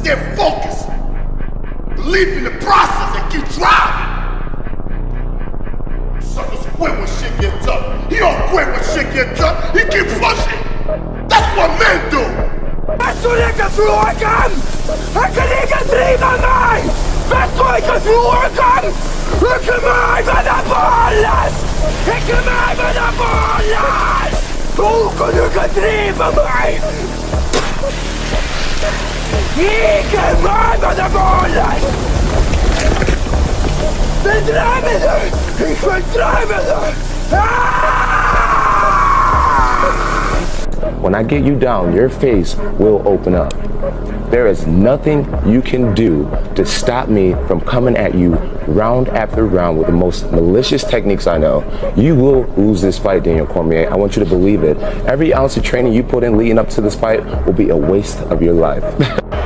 stay focused. Believe in the process and keep driving. Suckers quit when shit get tough. He don't quit when shit get tough. He keep pushing. That's what men do. Bist du nicht geflogen? Ich kann nicht getrieben sein! Bist du nicht geflogen? Ich kann mij met de ballen! Ik kan mij met de ballen! Hoe kan je getrieben zijn? Ik kan mij met de ballen! Bedrijven er! Ik bedrijven er! When I get you down, your face will open up. There is nothing you can do to stop me from coming at you round after round with the most malicious techniques I know. You will lose this fight, Daniel Cormier. I want you to believe it. Every ounce of training you put in leading up to this fight will be a waste of your life.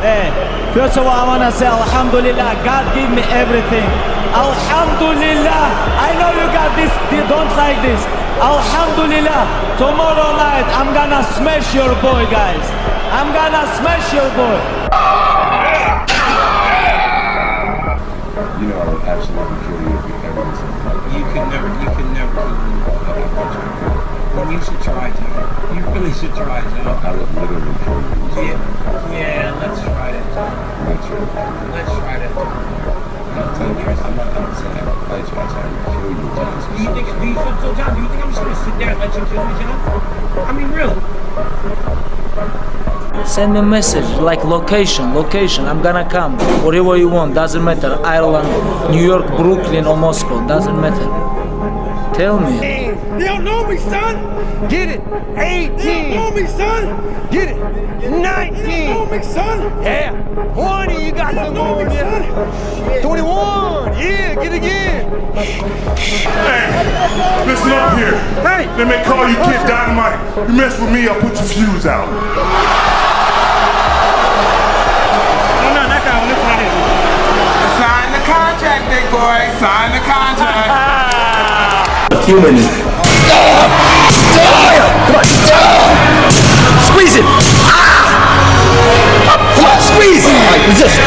Hey, first of all, I want to say Alhamdulillah, God gave me everything. Alhamdulillah, I know you got this, you don't like this. Alhamdulillah, tomorrow night I'm gonna smash your boy, guys. I'm gonna smash your boy. You know I would absolutely kill you if you ever listen. You can never kill me. Well, you should try to. You really should try to. I would literally kill you. Yeah, let's try that. Let's try that. I'm not saying I would fight you. I'm saying I would kill you, John. Do you think I'm just gonna sit there and let you kill me, John? I mean, really? Send me a message, like location, I'm gonna come. Whatever you want, doesn't matter. Ireland, New York, Brooklyn or Moscow, doesn't matter. Tell me. You don't know me, son! Get it! 18! You don't know me, son! Get it! 19! You don't know me, son! Yeah! 20, you got some more in you! 21! Yeah, get it again! Hey, listen up here. Hey! They may call you Kid Dynamite. You mess with me, I'll put your fuse out. Sign the contract, big boy! Sign the contract! Human. Squeeze it! Come on, squeeze! Resist!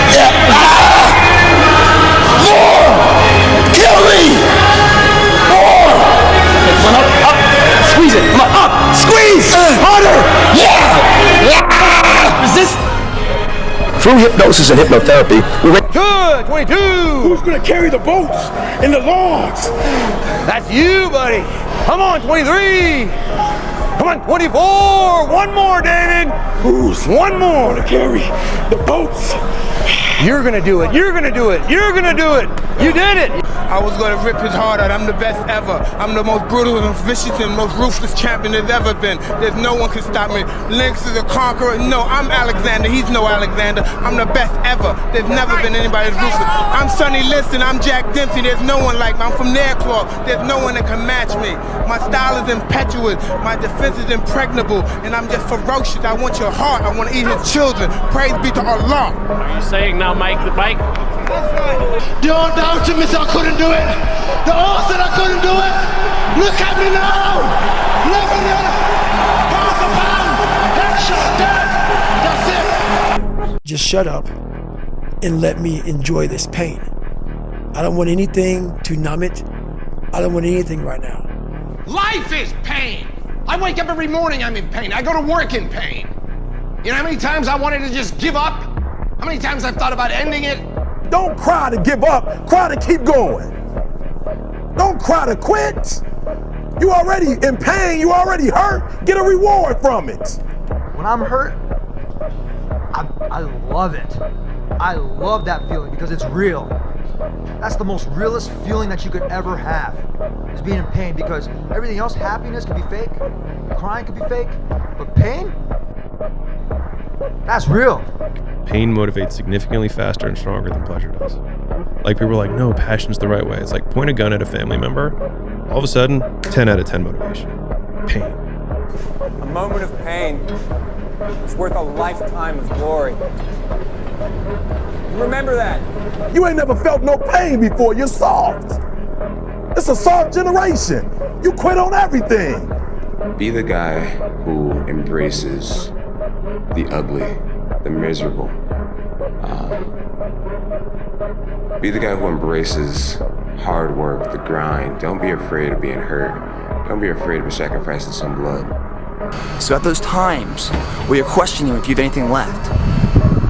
More! Kill me! More! Come on, up! Squeeze it! Come on, up! Squeeze! Harder! Yeah! Resist! Through hypnosis and hypnotherapy, Good! 22! Who's gonna carry the boats and the logs? That's you, buddy! Come on, 23! Come on, 24! One more, David! Who's One more! gonna carry the boats? You're gonna do it! You're gonna do it! You're gonna do it! You did it! I was gonna rip his heart out. I'm the best ever. I'm the most brutal and most vicious and most ruthless champion there's ever been. There's no one can stop me. Lynx is a conqueror. No, I'm Alexander. He's no Alexander. I'm the best ever. There's never been anybody as ruthless. I'm Sonny Liston. I'm Jack Dempsey. There's no one like me. I'm from Nairclaw. There's no one that can match me. My style is impetuous. My defense is impregnable. And I'm just ferocious. I want your heart. I want to eat his children. Praise be to Allah. Are you saying now, Mike? The old down to me said I couldn't do it. The old said I couldn't do it. Look at me now. Look at me. Pound for pound. Headshot dead. That's it. Just shut up and let me enjoy this pain. I don't want anything to numb it. I don't want anything right now. Life is pain. I wake up every morning, I'm in pain. I go to work in pain. You know how many times I wanted to just give up? How many times I've thought about ending it? Don't cry to give up. Cry to keep going. Don't cry to quit. You already in pain. You already hurt. Get a reward from it. When I'm hurt, I love it. I love that feeling because it's real. That's the most realest feeling that you could ever have, is being in pain, because everything else, happiness can be fake, crying can be fake, but pain, that's real. Pain motivates significantly faster and stronger than pleasure does. Like, people are like, no, passion's the right way. It's like, point a gun at a family member, all of a sudden, 10 out of 10 motivation. Pain. A moment of pain is worth a lifetime of glory. Remember that. You ain't never felt no pain before. You're soft. It's a soft generation. You quit on everything. be the guy who embraces the ugly, the miserable, Be the guy who embraces hard work, the grind. Don't be afraid of being hurt. Don't be afraid of sacrificing some blood. So at those times where you're questioning if you have anything left,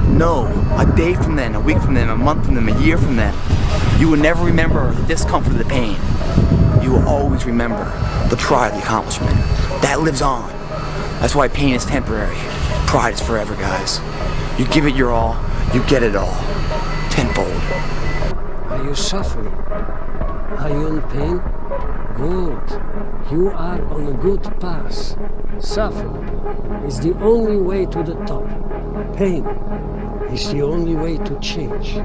know a day from then, a week from then, a month from then, a year from then, you will never remember the discomfort of the pain. You will always remember the pride of the accomplishment. That lives on. That's why pain is temporary. Pride is forever, guys. You give it your all, you get it all. Tenfold. Are you suffering? Are you in pain? Good. You are on a good path. Suffering is the only way to the top. Pain is the only way to change.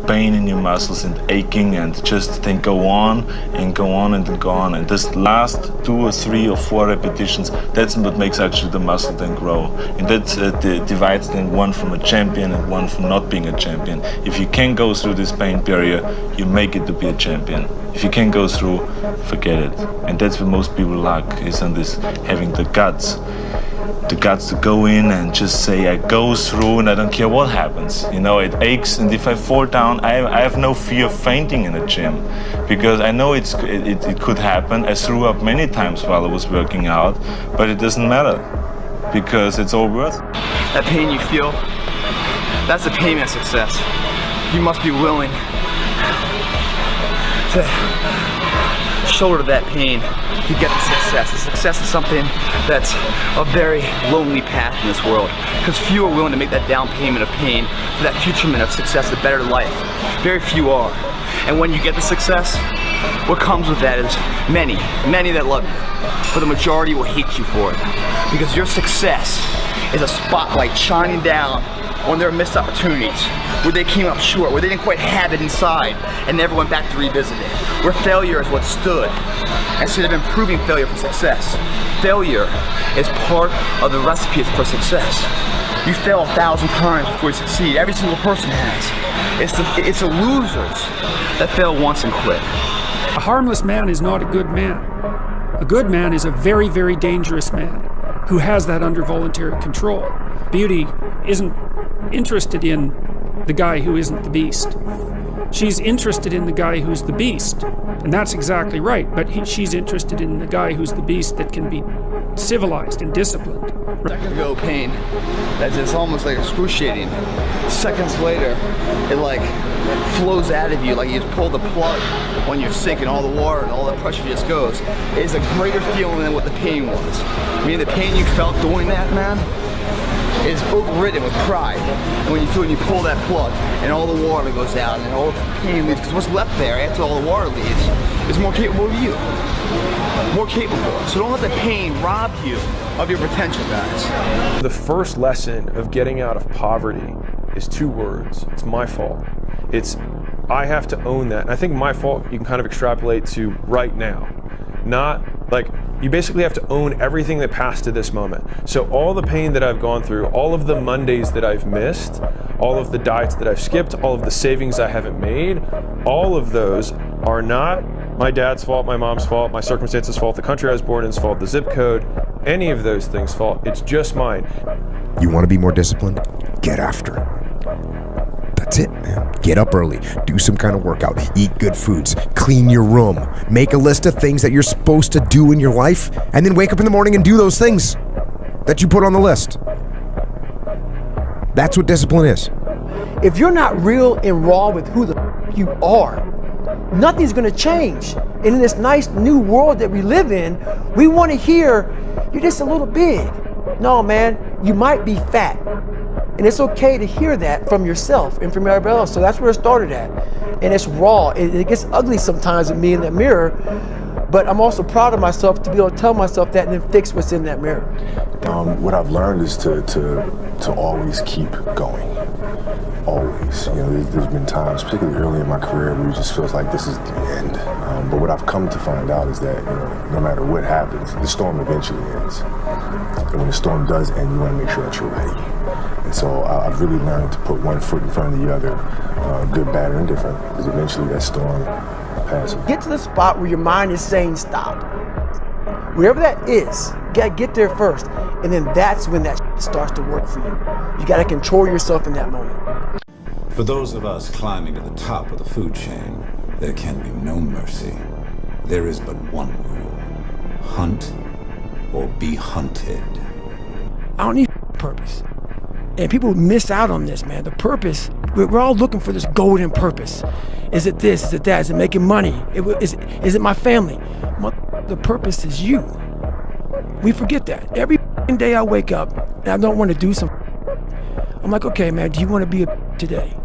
Pain in your muscles and aching, and just then go on and go on and go on. And this last 2 or 3 or 4 repetitions, that's what makes actually the muscle then grow. And that divides then one from a champion and one from not being a champion. If you can go through this pain barrier, you make it to be a champion. If you can't go through, forget it. And that's what most people lack, is on this, having the guts to go in and just say, I go through and I don't care what happens. You know, it aches, and if I fall down, I have no fear of fainting in the gym, because I know it could happen. I threw up many times while I was working out, but it doesn't matter, because it's all worth it. That pain you feel, that's the payment of success. You must be willing to shoulder that pain to get the success. The success is something that's a very lonely path in this world, because few are willing to make that down payment of pain for that futurement of success, a better life. Very few are. And when you get the success, what comes with that is many that love you, but the majority will hate you for it, because your success is a spotlight shining down on their missed opportunities, where they came up short, where they didn't quite have it inside and never went back to revisit it, where failure is what stood instead of improving failure for success. Failure is part of the recipe for success. You fail 1,000 times before you succeed. Every single person has. It's the losers that fail once and quit. A harmless man is not a good man. A good man is a very, very dangerous man who has that under voluntary control. Beauty isn't interested in the guy who isn't the beast. She's interested in the guy who's the beast, and that's exactly right, but she's interested in the guy who's the beast that can be civilized and disciplined. Seconds ago, pain, that's just almost like excruciating. Seconds later, it like flows out of you, like you just pull the plug when you're sick and all the water and all the pressure just goes. It is a greater feeling than what the pain was. I mean, the pain you felt doing that, man, is overridden with pride. And when you pull that plug and all the water goes out and all the pain leaves, because what's left there after all the water leaves is more capable of you. More capable. So don't let the pain rob you of your potential, guys. The first lesson of getting out of poverty is 2 words. It's my fault. It's, I have to own that. And I think my fault you can kind of extrapolate to right now. Not like, you basically have to own everything that passed to this moment. So all the pain that I've gone through, all of the Mondays that I've missed, all of the diets that I've skipped, all of the savings I haven't made, all of those are not my dad's fault, my mom's fault, my circumstances' fault, the country I was born in's fault, the zip code, any of those things' fault. It's just mine. You want to be more disciplined? Get after it. That's it, man. Get up early, do some kind of workout, eat good foods, clean your room, make a list of things that you're supposed to do in your life, and then wake up in the morning and do those things that you put on the list. That's what discipline is. If you're not real and raw with who the you are, nothing's gonna change. And in this nice new world that we live in, we wanna hear, you're just a little big. No, man, you might be fat. And it's okay to hear that from yourself and from everybody else. So that's where it started at. And it's raw. It gets ugly sometimes with me in that mirror, but I'm also proud of myself to be able to tell myself that and then fix what's in that mirror. What I've learned is to always keep going. Always. You know, there's been times, particularly early in my career, where it just feels like this is the end. But what I've come to find out is that, you know, no matter what happens, the storm eventually ends. And when the storm does end, you want to make sure that you're ready. And so I've really learned to put one foot in front of the other, good, bad, or indifferent, because eventually that storm passes. Get to the spot where your mind is saying stop. Wherever that is, you gotta get there first, and then that's when that starts to work for you. You gotta control yourself in that moment. For those of us climbing to the top of the food chain, there can be no mercy. There is but one rule. Hunt or be hunted. I don't need purpose. And people miss out on this, man. The purpose, we're all looking for this golden purpose. Is it this? Is it that? Is it making money? Is it my family? The purpose is you. We forget that. Every day I wake up and I don't want to do something. I'm like, okay, man, do you want to be a today?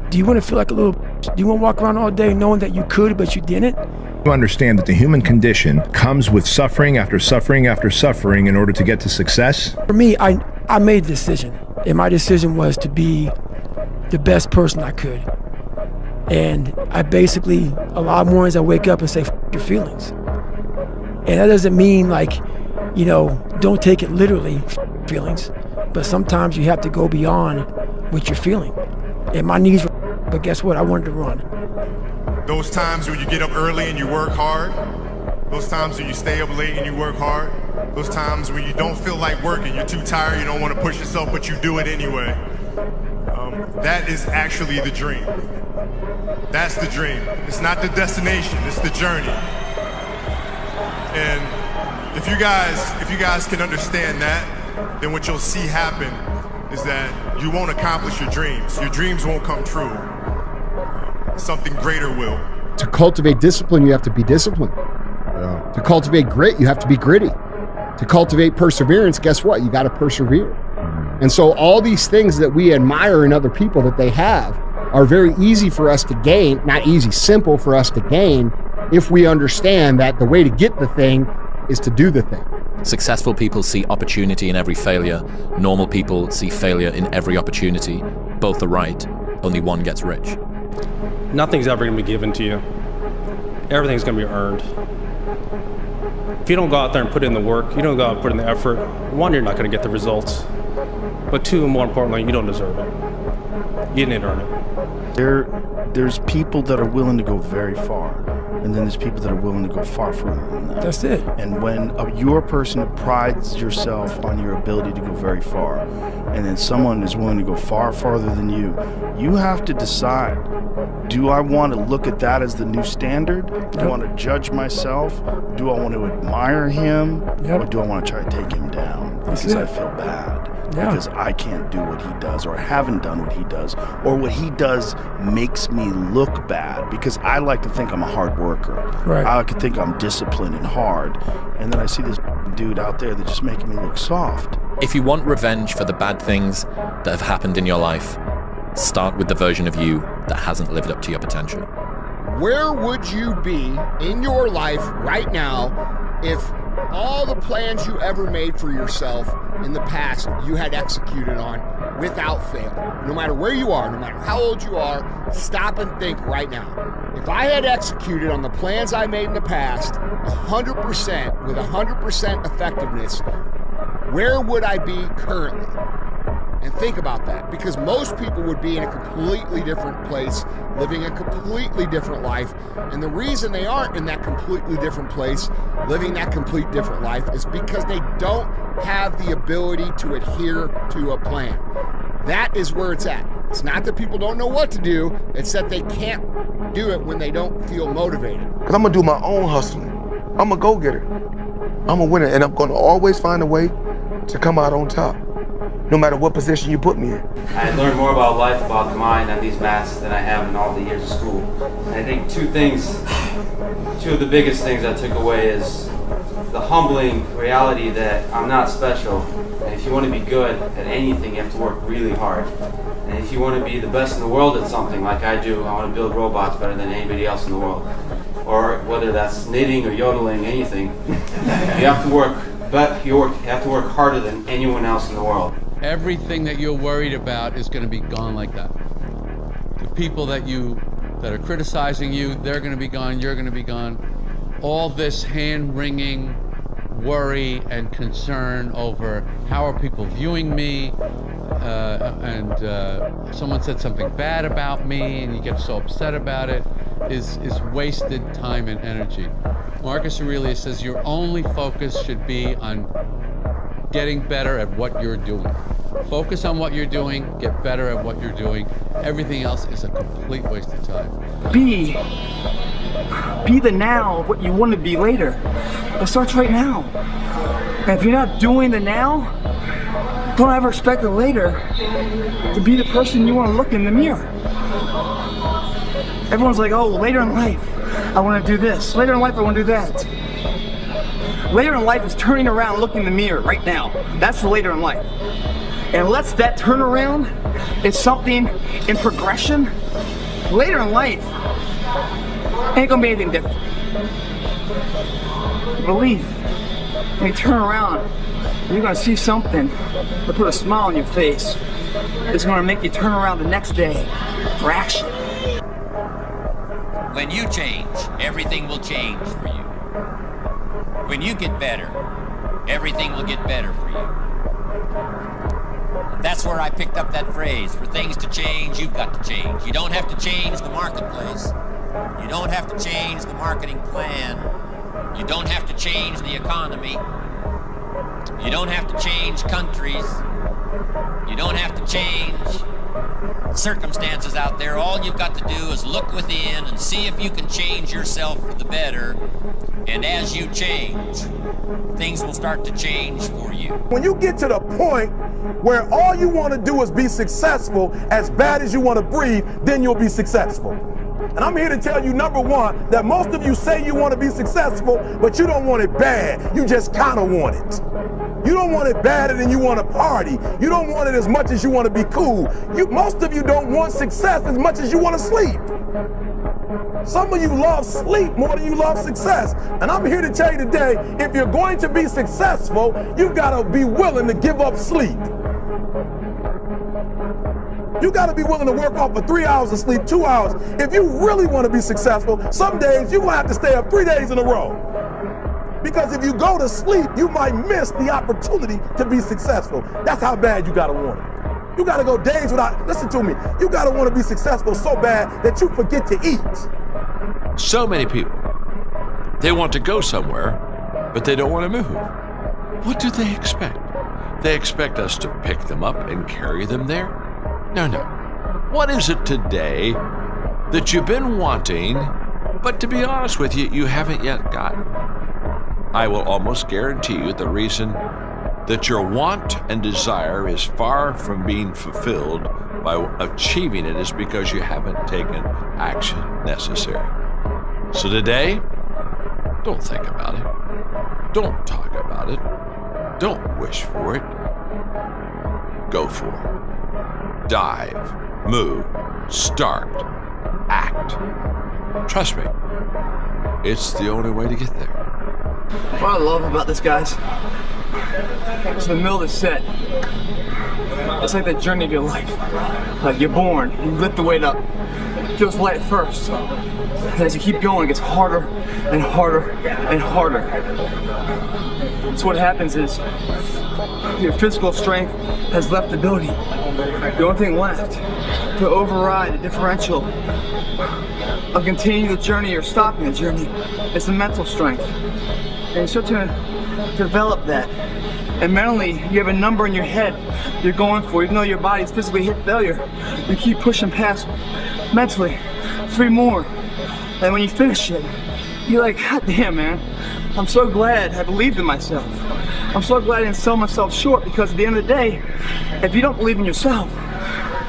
Do you want to feel like a little? Do you want to walk around all day knowing that you could, but you didn't? You understand that the human condition comes with suffering after suffering after suffering in order to get to success? For me, I made a decision, and my decision was to be the best person I could. And I basically, a lot of mornings I wake up and say, F your feelings. And that doesn't mean like, you know, don't take it literally, F feelings. But sometimes you have to go beyond what you're feeling. And my knees were, but guess what? I wanted to run. Those times when you get up early and you work hard, those times when you stay up late and you work hard, those times when you don't feel like working, you're too tired, you don't want to push yourself, but you do it anyway. That is actually the dream. That's the dream. It's not the destination, it's the journey. And if you guys can understand that, then what you'll see happen is that you won't accomplish your dreams. Your dreams won't come true. Something greater will. To cultivate discipline, you have to be disciplined. Yeah. To cultivate grit, you have to be gritty. To cultivate perseverance, guess what? You got to persevere. And so all these things that we admire in other people that they have are very easy for us to gain, not easy, simple for us to gain if we understand that the way to get the thing is to do the thing. Successful people see opportunity in every failure. Normal people see failure in every opportunity. Both are right. Only one gets rich. Nothing's ever going to be given to you. Everything's going to be earned. If you don't go out there and put in the work, you don't go out and put in the effort, one, you're not going to get the results. But two, and more importantly, you don't deserve it. You didn't earn it. There's people that are willing to go very far, and then there's people that are willing to go far further than that. That's it. And when you're a person who prides yourself on your ability to go very far, and then someone is willing to go far farther than you have to decide, do I want to look at that as the new standard? Do I want to judge myself? Do I want to admire him? Or do I want to try to take him down because I feel bad? Because I can't do what he does, or I haven't done what he does, or what he does makes me look bad, because I like to think I'm a hard worker. Right. I like to think I'm disciplined and hard, and then I see this dude out there that's just making me look soft. If you want revenge for the bad things that have happened in your life, start with the version of you that hasn't lived up to your potential. Where would you be in your life right now if all the plans you ever made for yourself in the past you had executed on without fail? No matter where you are, no matter how old you are, stop and think right now. If I had executed on the plans I made in the past 100% with 100% effectiveness, where would I be currently? And think about that, because most people would be in a completely different place, living a completely different life. And the reason they aren't in that completely different place, living that complete different life, is because they don't have the ability to adhere to a plan. That is where it's at. It's not that people don't know what to do, it's that they can't do it when they don't feel motivated. Because I'm going to do my own hustling. I'm a go-getter. I'm a winner, and I'm going to always find a way to come out on top, no matter what position you put me in. I learned more about life, about the mind on these mats than I have in all the years of school. And I think two of the biggest things I took away is the humbling reality that I'm not special. And if you want to be good at anything, you have to work really hard. And if you want to be the best in the world at something like I do, I want to build robots better than anybody else in the world. Or whether that's knitting or yodeling, anything, you have to work. But you have to work harder than anyone else in the world. Everything that you're worried about is going to be gone like that. The people that are criticizing you, they're going to be gone, you're going to be gone. All this hand-wringing worry and concern over how are people viewing me, and someone said something bad about me and you get so upset about it, is wasted time and energy. Marcus Aurelius says your only focus should be on getting better at what you're doing. Focus on what you're doing, get better at what you're doing. Everything else is a complete waste of time. Be the now of what you want to be later. It starts right now. And if you're not doing the now, don't ever expect the later to be the person you want to look in the mirror. Everyone's like, oh, later in life, I want to do this. Later in life, I want to do that. Later in life is turning around, looking in the mirror right now. That's the later in life. And unless that turnaround is something in progression, later in life ain't gonna be anything different. Believe, when you turn around, you're gonna see something that put a smile on your face. It's gonna make you turn around the next day for action. When you change, everything will change for you. When you get better, everything will get better for you. And that's where I picked up that phrase, for things to change, you've got to change. You don't have to change the marketplace. You don't have to change the marketing plan. You don't have to change the economy. You don't have to change countries. You don't have to change circumstances out there. All you've got to do is look within and see if you can change yourself for the better. And as you change, things will start to change for you. When you get to the point where all you want to do is be successful as bad as you want to breathe, then you'll be successful. And I'm here to tell you, number one, that most of you say you want to be successful, but you don't want it bad. You just kind of want it. You don't want it badder than you want to party. You don't want it as much as you want to be cool. Most of you don't want success as much as you want to sleep. Some of you love sleep more than you love success. And I'm here to tell you today, if you're going to be successful, you've got to be willing to give up sleep. You got to be willing to work off for 3 hours of sleep, 2 hours. If you really want to be successful, some days you're going to have to stay up 3 days in a row. Because if you go to sleep, you might miss the opportunity to be successful. That's how bad you got to want it. You got to go days without, listen to me, you got to want to be successful so bad that you forget to eat. So many people, they want to go somewhere, but they don't want to move. What do they expect? They expect us to pick them up and carry them there? No. What is it today that you've been wanting, but to be honest with you, you haven't yet gotten? I will almost guarantee you the reason that your want and desire is far from being fulfilled by achieving it is because you haven't taken action necessary. So today, don't think about it. Don't talk about it. Don't wish for it. Go for it. Dive, move, start, act. Trust me, it's the only way to get there. What I love about this, guys, it's in the middle of the set. It's like the journey of your life. Like you're born, you lift the weight up. It feels light at first. And as you keep going, it gets harder and harder and harder. So what happens is your physical strength has left the building. The only thing left to override the differential of continuing the journey or stopping the journey is the mental strength. And you start to develop that. And mentally, you have a number in your head you're going for, even though your body's physically hit failure. You keep pushing past mentally, 3 more. And when you finish it, you're like, God damn, man, I'm so glad I believed in myself. I'm so glad I didn't sell myself short, because at the end of the day, if you don't believe in yourself,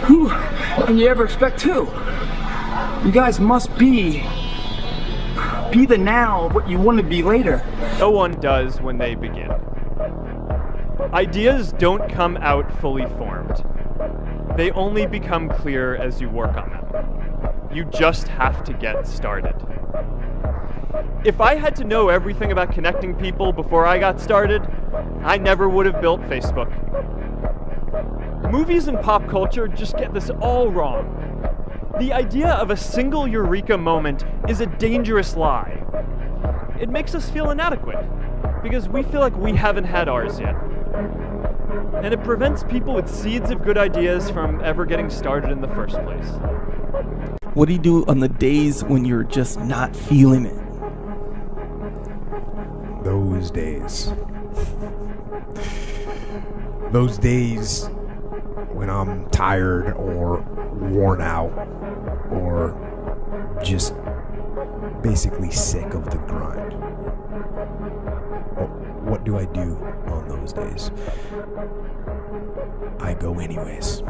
who can you ever expect to? You guys must be the now of what you want to be later. No one does when they begin. Ideas don't come out fully formed. They only become clear as you work on them. You just have to get started. If I had to know everything about connecting people before I got started, I never would have built Facebook. Movies and pop culture just get this all wrong. The idea of a single eureka moment is a dangerous lie. It makes us feel inadequate, because we feel like we haven't had ours yet. And it prevents people with seeds of good ideas from ever getting started in the first place. What do you do on the days when you're just not feeling it? Those days when I'm tired or worn out or just basically sick of the grind. What do I do on those days? I go anyways.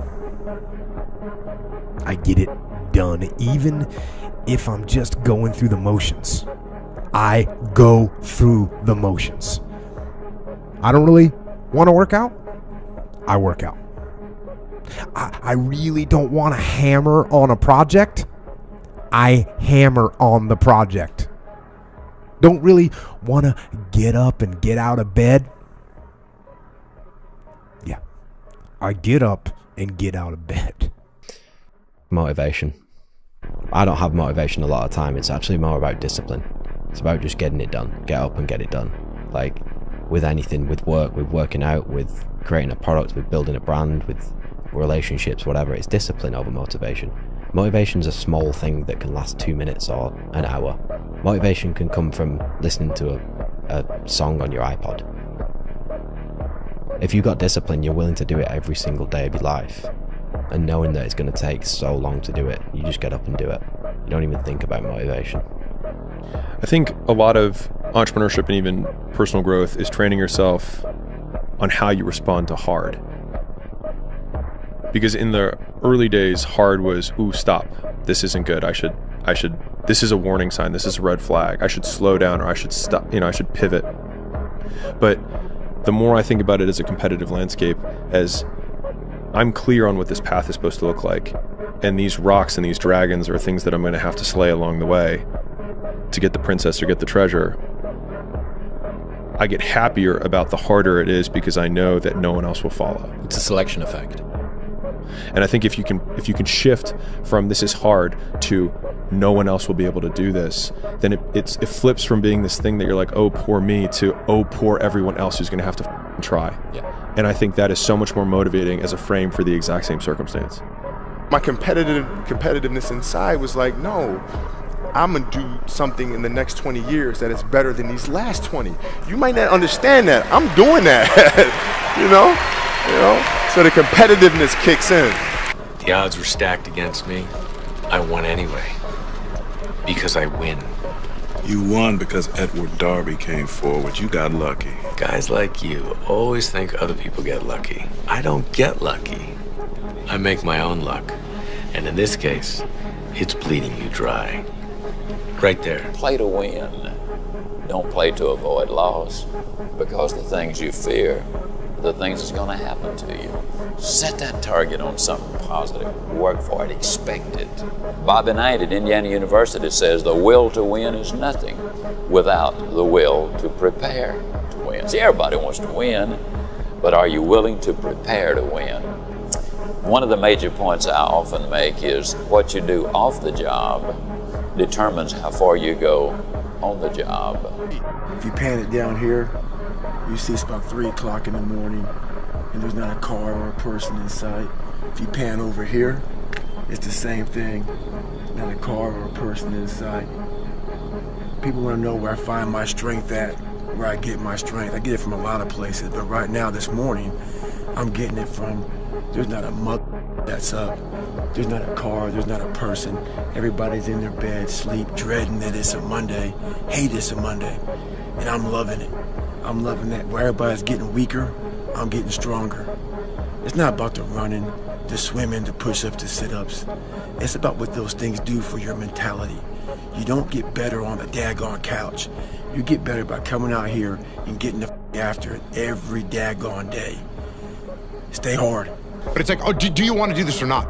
I get it done, even if I'm just going through the motions. I go through the motions. I don't really want to work out. I work out. I really don't want to hammer on a project. I hammer on the project. Don't really want to get up and get out of bed. Yeah, I get up and get out of bed. Motivation. I don't have motivation a lot of time. It's actually more about discipline. It's about just getting it done. Get up and get it done. Like with anything, with work, with working out, with creating a product, with building a brand, with relationships, whatever. It's discipline over motivation. Motivation's a small thing that can last 2 minutes or an hour. Motivation can come from listening to a song on your iPod. If you've got discipline, you're willing to do it every single day of your life. And knowing that it's going to take so long to do it, you just get up and do it. You don't even think about motivation. I think a lot of entrepreneurship and even personal growth is training yourself on how you respond to hard. Because in the early days, hard was, ooh, stop. This isn't good. I should, this is a warning sign. This is a red flag. I should slow down, or I should stop, I should pivot. But the more I think about it as a competitive landscape, as I'm clear on what this path is supposed to look like, and these rocks and these dragons are things that I'm going to have to slay along the way to get the princess or get the treasure, I get happier about the harder it is because I know that no one else will follow. It's a selection effect. And I think if you can shift from this is hard to no one else will be able to do this, then it flips from being this thing that you're like, oh, poor me, to oh, poor everyone else who's going to have to try. Yeah. And I think that is so much more motivating as a frame for the exact same circumstance. My competitiveness inside was like, no, I'm gonna do something in the next 20 years that is better than these last 20. You might not understand that. I'm doing that, you know? So the competitiveness kicks in. The odds were stacked against me. I won anyway. Because I win. You won because Edward Darby came forward. You got lucky. Guys like you always think other people get lucky. I don't get lucky. I make my own luck. And in this case, it's bleeding you dry. Right there. Play to win. Don't play to avoid loss. Because the things you fear, the things that's going to happen to you. Set that target on something positive. Work for it. Expect it. Bobby Knight at Indiana University says the will to win is nothing without the will to prepare to win. See, everybody wants to win, but are you willing to prepare to win? One of the major points I often make is what you do off the job determines how far you go on the job. If you pan it down here, you see it's about 3 o'clock in the morning and there's not a car or a person in sight. If you pan over here, it's the same thing. Not a car or a person in sight. People want to know where I find my strength at, where I get my strength. I get it from a lot of places, but right now, this morning, I'm getting it from, there's not a mug that's up. There's not a car, there's not a person. Everybody's in their bed, sleep, dreading that it's a Monday, hate it's a Monday. And I'm loving it. I'm loving that. Where everybody's getting weaker, I'm getting stronger. It's not about the running, the swimming, the push-ups, the sit-ups. It's about what those things do for your mentality. You don't get better on the daggone couch. You get better by coming out here and getting the after it every daggone day. Stay hard. But it's like, oh, do you want to do this or not?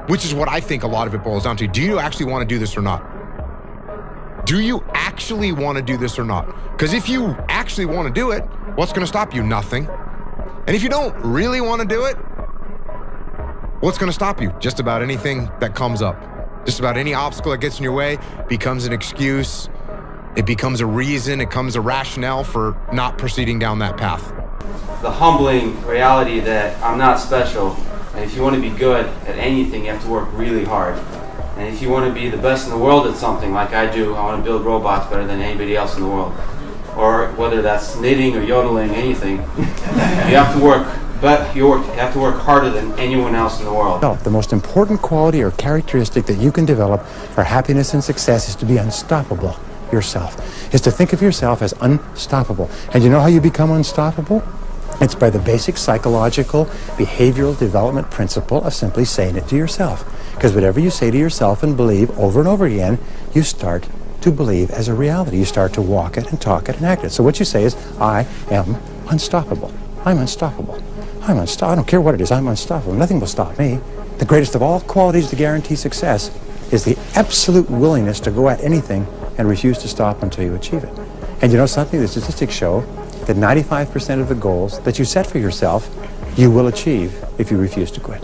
Which is what I think a lot of it boils down to. Do you actually want to do this or not? Do you actually want to do this or not? Because if you actually want to do it, what's going to stop you? Nothing. And if you don't really want to do it, what's going to stop you? Just about anything that comes up. Just about any obstacle that gets in your way becomes an excuse. It becomes a reason. It becomes a rationale for not proceeding down that path. The humbling reality that I'm not special, and if you want to be good at anything, you have to work really hard. And if you want to be the best in the world at something like I do, I want to build robots better than anybody else in the world. Or whether that's knitting or yodeling, anything, you have to work but you have to work harder than anyone else in the world. The most important quality or characteristic that you can develop for happiness and success is to be unstoppable yourself, is to think of yourself as unstoppable. And you know how you become unstoppable? It's by the basic psychological behavioral development principle of simply saying it to yourself. Because whatever you say to yourself and believe over and over again, you start to believe as a reality. You start to walk it and talk it and act it. So what you say is, I am unstoppable. I'm unstoppable. I'm unstoppable. I don't care what it is. I'm unstoppable. Nothing will stop me. The greatest of all qualities to guarantee success is the absolute willingness to go at anything and refuse to stop until you achieve it. And you know something? The statistics show that 95% of the goals that you set for yourself, you will achieve if you refuse to quit.